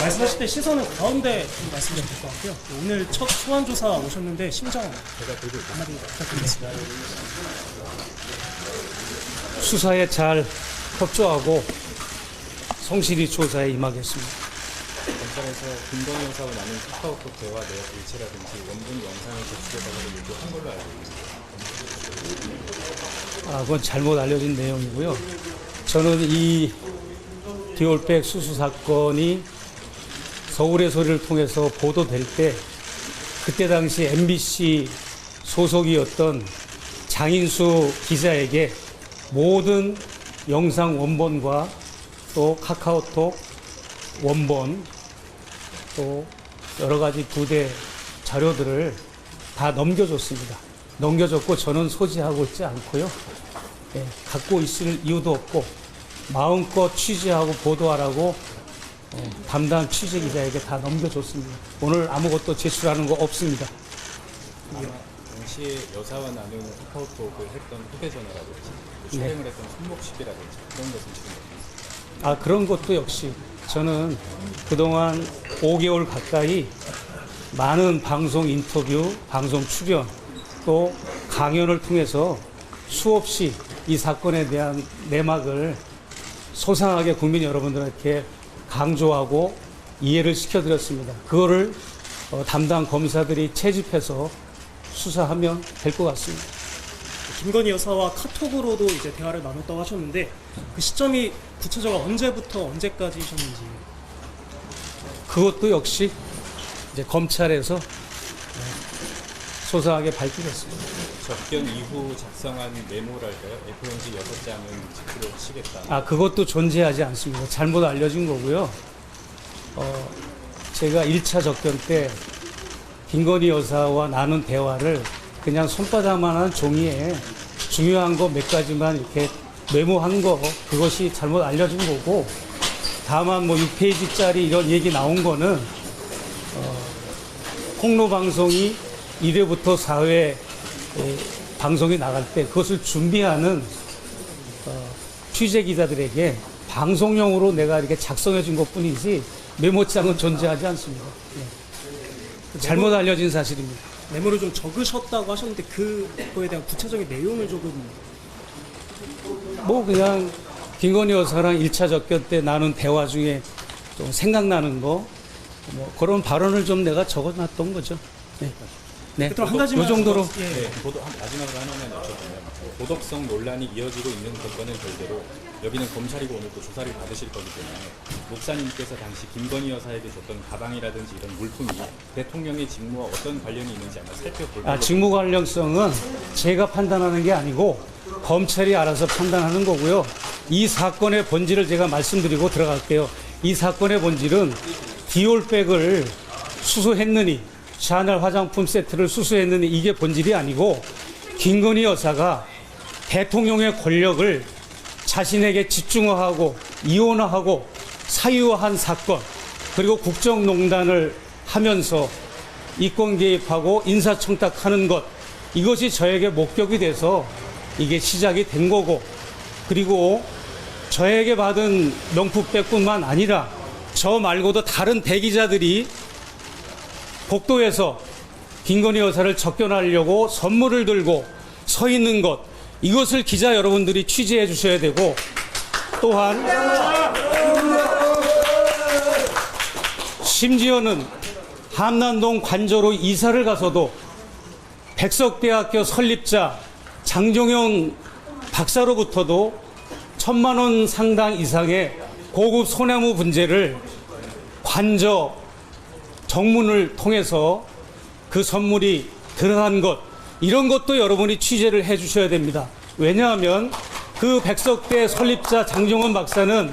말씀하실 때 시선은 가운데 좀 말씀드리면 될 것 같고요. 오늘 첫 소환 조사 오셨는데 심정 한마디 부탁드리겠습니다. 수사에 잘 협조하고 성실히 조사에 임하겠습니다. 검찰에서 김건희 여사와 나눈 카카오톡 대화 내역 일치라든지 원본 영상을 제출해달라고 요구한 걸로 알고 있습니다. 그건 잘못 알려진 내용이고요. 저는 이 디올백 수수 사건이 서울의 소리를 통해서 보도될 때 그때 당시 MBC 소속이었던 장인수 기자에게 모든 영상 원본과 또 카카오톡 원본 또 여러 가지 부대 자료들을 다 넘겨줬습니다. 넘겨줬고 저는 소지하고 있지 않고요. 갖고 있을 이유도 없고 마음껏 취재하고 보도하라고 담당 취재 기자에게 다 넘겨줬습니다. 오늘 아무것도 제출하는 거 없습니다. 당시에 여사와 나눈 카카오톡을 했던 휴대전화라든지 촬영을 했던 손목시계라든지 그런 것은 지금 어떻습니까? 그런 것도 역시 저는 그동안 5개월 가까이 많은 방송 인터뷰, 방송 출연, 또 강연을 통해서 수없이 이 사건에 대한 내막을 소상하게 국민 여러분들에게 강조하고 이해를 시켜드렸습니다. 그거를 담당 검사들이 채집해서 수사하면 될 것 같습니다. 김건희 여사와 카톡으로도 이제 대화를 나눴다고 하셨는데 그 시점이 구체적으로 언제부터 언제까지셨는지. 그것도 역시 이제 검찰에서 소상하게 밝히겠습니다. 접견 이후 작성한 메모랄까요? A4용지 6장은 집필을 하시겠다. 그것도 존재하지 않습니다. 잘못 알려진 거고요. 제가 1차 접견 때 김건희 여사와 나눈 대화를 그냥 손바닥만한 종이에 중요한 거 몇 가지만 이렇게 메모한 거, 그것이 잘못 알려진 거고, 다만 뭐 6페이지짜리 이런 얘기 나온 거는 폭로 방송이 1회부터 4회 방송이 나갈 때 그것을 준비하는 취재 기자들에게 방송용으로 내가 이렇게 작성해 준 것 뿐이지 메모장은 존재하지 않습니다. 잘못 알려진 사실입니다. 메모를 좀 적으셨다고 하셨는데 그거에 대한 구체적인 내용을 조금. 그냥 김건희 여사랑 1차 접견 때 나눈 대화 중에 좀 생각나는 거, 그런 발언을 좀 내가 적어놨던 거죠. 네. 또 한 가지만 요 정도로. 마지막으로 하나만 여쭤보면 도덕성 논란이 이어지고 있는 것과는 별개로 여기는 검찰이고 오늘 또 조사를 받으실 거기 때문에 목사님께서 당시 김건희 여사에게 줬던 가방이라든지 이런 물품이 대통령의 직무와 어떤 관련이 있는지 한번 살펴볼 거예요. 직무 관련성은 제가 판단하는 게 아니고 검찰이 알아서 판단하는 거고요. 이 사건의 본질을 제가 말씀드리고 들어갈게요. 이 사건의 본질은 디올백을 수수했느니, 샤넬 화장품 세트를 수수했느니 이게 본질이 아니고 김건희 여사가 대통령의 권력을 자신에게 집중화하고 이원화하고 사유화한 사건, 그리고 국정농단을 하면서 이권 개입하고 인사청탁하는 것, 이것이 저에게 목격이 돼서 이게 시작이 된 거고, 그리고 저에게 받은 명품백뿐만 아니라 저 말고도 다른 대기자들이 복도에서 김건희 여사를 접견하려고 선물을 들고 서 있는 것, 이것을 기자 여러분들이 취재해 주셔야 되고, 또한 심지어는 함남동 관저로 이사를 가서도 백석대학교 설립자 장종영 박사로부터도 1,000만 원 상당 이상의 고급 소나무 분재를 관저 정문을 통해서 그 선물이 들어간 것, 이런 것도 여러분이 취재를 해 주셔야 됩니다. 왜냐하면 그 백석대 설립자 장종원 박사는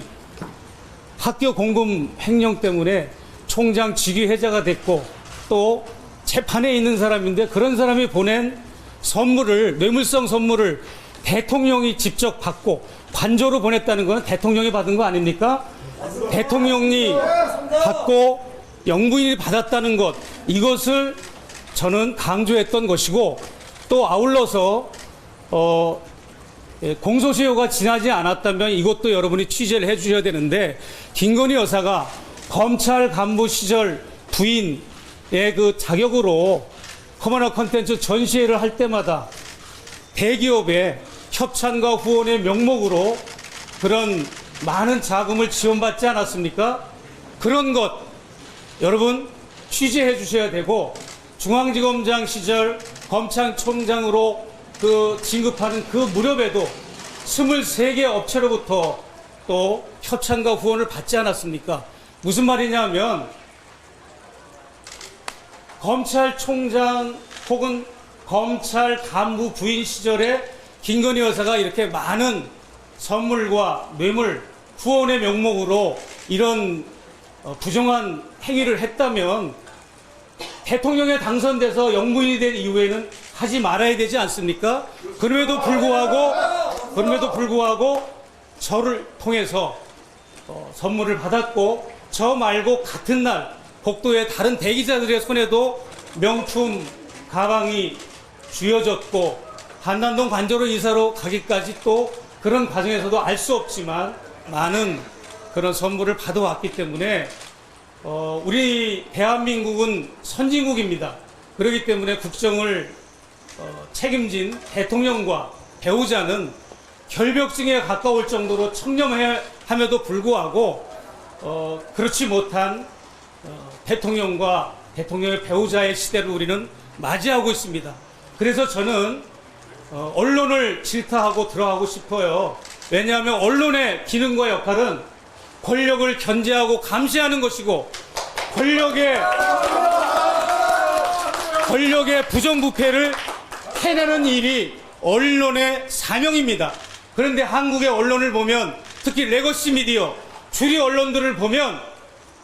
학교 공금 횡령 때문에 총장 직위해자가 됐고 또 재판에 있는 사람인데, 그런 사람이 보낸 선물을, 뇌물성 선물을 대통령이 직접 받고 관저로 보냈다는 건 대통령이 받은 거 아닙니까? 대통령이 받고 영부인이 받았다는 것, 이것을 저는 강조했던 것이고, 또 아울러서 공소시효가 지나지 않았다면 이것도 여러분이 취재를 해 주셔야 되는데, 김건희 여사가 검찰 간부 시절 부인의 그 자격으로 커머너 컨텐츠 전시회를 할 때마다 대기업의 협찬과 후원의 명목으로 그런 많은 자금을 지원받지 않았습니까? 그런 것 여러분 취재해 주셔야 되고, 중앙지검장 시절 검찰총장으로 진급하는 그 무렵에도 23개 업체로부터 또 협찬과 후원을 받지 않았습니까? 무슨 말이냐면 검찰총장 혹은 검찰 간부 부인 시절에 김건희 여사가 이렇게 많은 선물과 뇌물, 후원의 명목으로 이런 부정한 행위를 했다면 대통령에 당선돼서 영부인이 된 이후에는 하지 말아야 되지 않습니까? 그럼에도 불구하고 저를 통해서 선물을 받았고, 저 말고 같은 날 복도의 다른 대기자들의 손에도 명품 가방이 쥐어졌고, 한남동 관저로 이사로 가기까지 또 그런 과정에서도 알 수 없지만 많은 그런 선물을 받아왔기 때문에 우리 대한민국은 선진국입니다. 그렇기 때문에 국정을 책임진 대통령과 배우자는 결벽증에 가까울 정도로 청렴함에도 불구하고 그렇지 못한 대통령과 대통령의 배우자의 시대를 우리는 맞이하고 있습니다. 그래서 저는 언론을 질타하고 들어가고 싶어요. 왜냐하면 언론의 기능과 역할은 권력을 견제하고 감시하는 것이고, 권력의 부정부패를 해내는 일이 언론의 사명입니다. 그런데 한국의 언론을 보면, 특히 레거시 미디어, 주류 언론들을 보면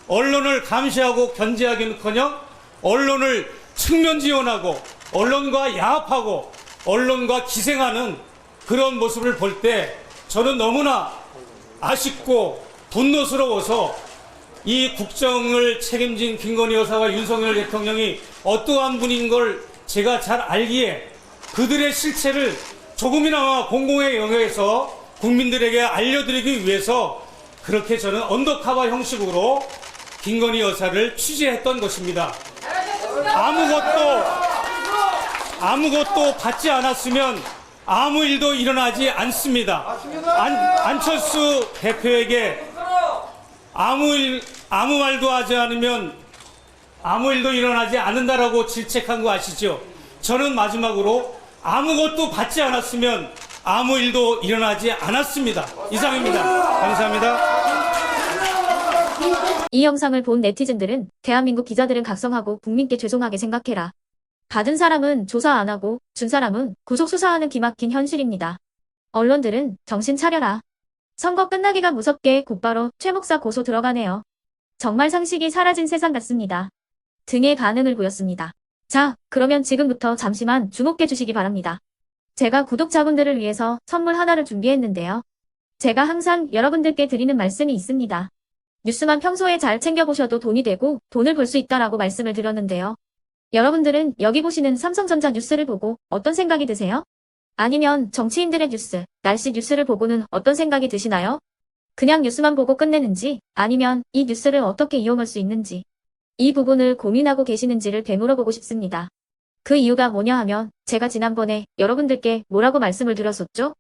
언론을 감시하고 견제하기는커녕 언론을 측면 지원하고 언론과 야합하고 언론과 기생하는 그런 모습을 볼 때 저는 너무나 아쉽고 분노스러워서 이 국정을 책임진 김건희 여사와 윤석열 대통령이 어떠한 분인 걸 제가 잘 알기에 그들의 실체를 조금이나마 공공의 영역에서 국민들에게 알려드리기 위해서 그렇게 저는 언더커버 형식으로 김건희 여사를 취재했던 것입니다. 아무것도 받지 않았으면 아무 일도 일어나지 않습니다. 안철수 대표에게 아무 말도 하지 않으면 아무 일도 일어나지 않는다라고 질책한 거 아시죠? 저는 마지막으로 아무것도 받지 않았으면 아무 일도 일어나지 않았습니다. 이상입니다. 감사합니다. 이 영상을 본 네티즌들은 대한민국 기자들은 각성하고 국민께 죄송하게 생각해라. 받은 사람은 조사 안 하고 준 사람은 구속 수사하는 기막힌 현실입니다. 언론들은 정신 차려라. 선거 끝나기가 무섭게 곧바로 최 목사 고소 들어가네요. 정말 상식이 사라진 세상 같습니다. 등의 반응을 보였습니다. 자, 그러면 지금부터 잠시만 주목해 주시기 바랍니다. 제가 구독자분들을 위해서 선물 하나를 준비했는데요. 제가 항상 여러분들께 드리는 말씀이 있습니다. 뉴스만 평소에 잘 챙겨보셔도 돈이 되고 돈을 벌 수 있다라고 말씀을 드렸는데요. 여러분들은 여기 보시는 삼성전자 뉴스를 보고 어떤 생각이 드세요? 아니면 정치인들의 뉴스, 날씨 뉴스를 보고는 어떤 생각이 드시나요? 그냥 뉴스만 보고 끝내는지, 아니면 이 뉴스를 어떻게 이용할 수 있는지, 이 부분을 고민하고 계시는지를 되물어보고 싶습니다. 그 이유가 뭐냐 하면 제가 지난번에 여러분들께 뭐라고 말씀을 드렸었죠?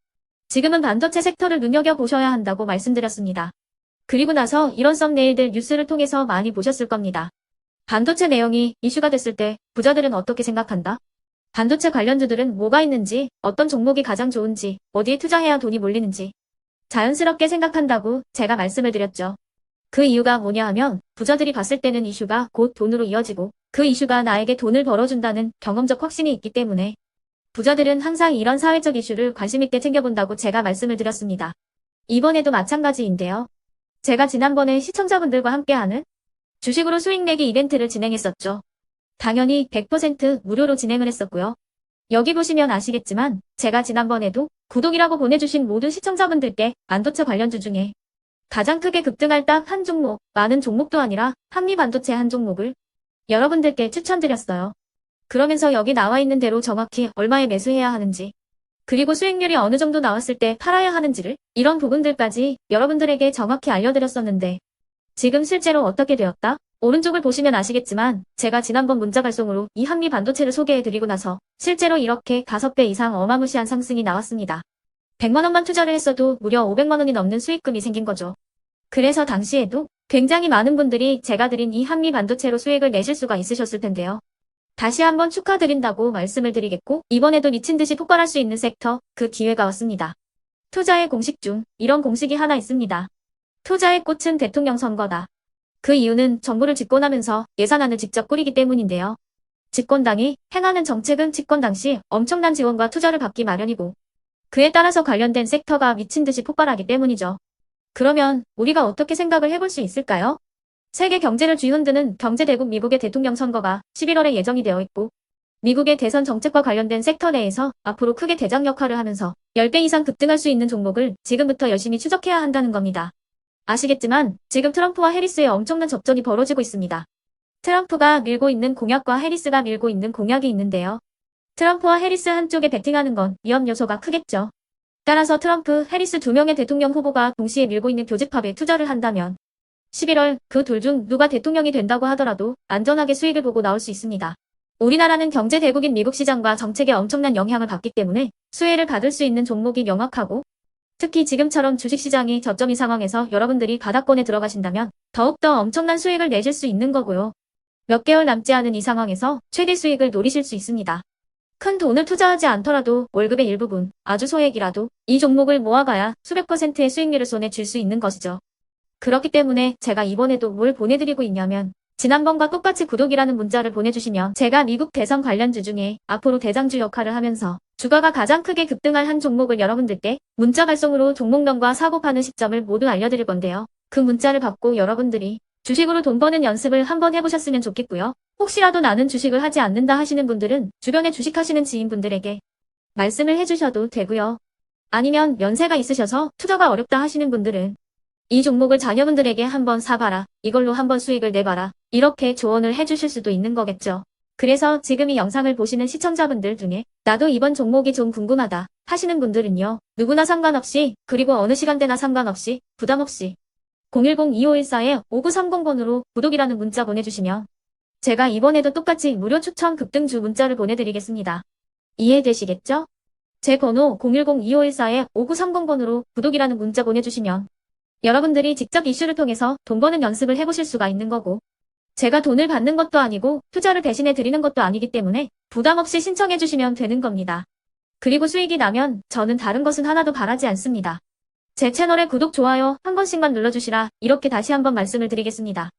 지금은 반도체 섹터를 눈여겨보셔야 한다고 말씀드렸습니다. 그리고 나서 이런 썸네일들 뉴스를 통해서 많이 보셨을 겁니다. 반도체 내용이 이슈가 됐을 때 부자들은 어떻게 생각한다? 반도체 관련주들은 뭐가 있는지, 어떤 종목이 가장 좋은지, 어디에 투자해야 돈이 몰리는지 자연스럽게 생각한다고 제가 말씀을 드렸죠. 그 이유가 뭐냐 하면 부자들이 봤을 때는 이슈가 곧 돈으로 이어지고 그 이슈가 나에게 돈을 벌어준다는 경험적 확신이 있기 때문에 부자들은 항상 이런 사회적 이슈를 관심있게 챙겨본다고 제가 말씀을 드렸습니다. 이번에도 마찬가지인데요. 제가 지난번에 시청자분들과 함께하는 주식으로 수익 내기 이벤트를 진행했었죠. 당연히 100% 무료로 진행을 했었고요. 여기 보시면 아시겠지만 제가 지난번에도 구독이라고 보내주신 모든 시청자분들께 반도체 관련주 중에 가장 크게 급등할 딱 한 종목, 많은 종목도 아니라 한미반도체 한 종목을 여러분들께 추천드렸어요. 그러면서 여기 나와 있는 대로 정확히 얼마에 매수해야 하는지, 그리고 수익률이 어느 정도 나왔을 때 팔아야 하는지를, 이런 부분들까지 여러분들에게 정확히 알려드렸었는데 지금 실제로 어떻게 되었다? 오른쪽을 보시면 아시겠지만 제가 지난번 문자 발송으로 이 한미 반도체를 소개해드리고 나서 실제로 이렇게 5배 이상 어마무시한 상승이 나왔습니다. 100만 원만 투자를 했어도 무려 500만 원이 넘는 수익금이 생긴 거죠. 그래서 당시에도 굉장히 많은 분들이 제가 드린 이 한미 반도체로 수익을 내실 수가 있으셨을 텐데요. 다시 한번 축하드린다고 말씀을 드리겠고, 이번에도 미친 듯이 폭발할 수 있는 섹터, 그 기회가 왔습니다. 투자의 공식 중 이런 공식이 하나 있습니다. 투자의 꽃은 대통령 선거다. 그 이유는 정부를 집권하면서 예산안을 직접 꾸리기 때문인데요. 집권당이 행하는 정책은 집권 당시 엄청난 지원과 투자를 받기 마련이고, 그에 따라서 관련된 섹터가 미친 듯이 폭발하기 때문이죠. 그러면 우리가 어떻게 생각을 해볼 수 있을까요? 세계 경제를 쥐흔드는 경제대국 미국의 대통령 선거가 11월에 예정이 되어 있고, 미국의 대선 정책과 관련된 섹터 내에서 앞으로 크게 대장 역할을 하면서 10배 이상 급등할 수 있는 종목을 지금부터 열심히 추적해야 한다는 겁니다. 아시겠지만 지금 트럼프와 해리스의 엄청난 접전이 벌어지고 있습니다. 트럼프가 밀고 있는 공약과 해리스가 밀고 있는 공약이 있는데요. 트럼프와 해리스 한쪽에 베팅하는 건 위험 요소가 크겠죠. 따라서 트럼프, 해리스 2명의 대통령 후보가 동시에 밀고 있는 교집합에 투자를 한다면 11월 그 둘 중 누가 대통령이 된다고 하더라도 안전하게 수익을 보고 나올 수 있습니다. 우리나라는 경제 대국인 미국 시장과 정책에 엄청난 영향을 받기 때문에 수혜를 받을 수 있는 종목이 명확하고, 특히 지금처럼 주식시장이 저점인 상황에서 여러분들이 바닥권에 들어가신다면 더욱더 엄청난 수익을 내실 수 있는 거고요. 몇 개월 남지 않은 이 상황에서 최대 수익을 노리실 수 있습니다. 큰 돈을 투자하지 않더라도 월급의 일부분, 아주 소액이라도 이 종목을 모아가야 수백 %의 수익률을 손에 쥘 수 있는 것이죠. 그렇기 때문에 제가 이번에도 뭘 보내드리고 있냐면, 지난번과 똑같이 구독이라는 문자를 보내주시면 제가 미국 대선 관련주 중에 앞으로 대장주 역할을 하면서 주가가 가장 크게 급등할 한 종목을 여러분들께 문자 발송으로 종목명과 사고 파는 시점을 모두 알려드릴 건데요. 그 문자를 받고 여러분들이 주식으로 돈 버는 연습을 한번 해보셨으면 좋겠고요. 혹시라도 나는 주식을 하지 않는다 하시는 분들은 주변에 주식하시는 지인분들에게 말씀을 해주셔도 되고요. 아니면 연세가 있으셔서 투자가 어렵다 하시는 분들은 이 종목을 자녀분들에게 한번 사봐라, 이걸로 한번 수익을 내봐라, 이렇게 조언을 해주실 수도 있는 거겠죠. 그래서 지금 이 영상을 보시는 시청자분들 중에 나도 이번 종목이 좀 궁금하다 하시는 분들은요, 누구나 상관없이, 그리고 어느 시간대나 상관없이 부담없이 010-2514-5930번으로 구독이라는 문자 보내주시면 제가 이번에도 똑같이 무료 추천 급등주 문자를 보내드리겠습니다. 이해되시겠죠? 제 번호 010-2514-5930번으로 구독이라는 문자 보내주시면 여러분들이 직접 이슈를 통해서 돈 버는 연습을 해보실 수가 있는 거고, 제가 돈을 받는 것도 아니고 투자를 대신해 드리는 것도 아니기 때문에 부담 없이 신청해 주시면 되는 겁니다. 그리고 수익이 나면 저는 다른 것은 하나도 바라지 않습니다. 제 채널에 구독, 좋아요 한 번씩만 눌러주시라, 이렇게 다시 한번 말씀을 드리겠습니다.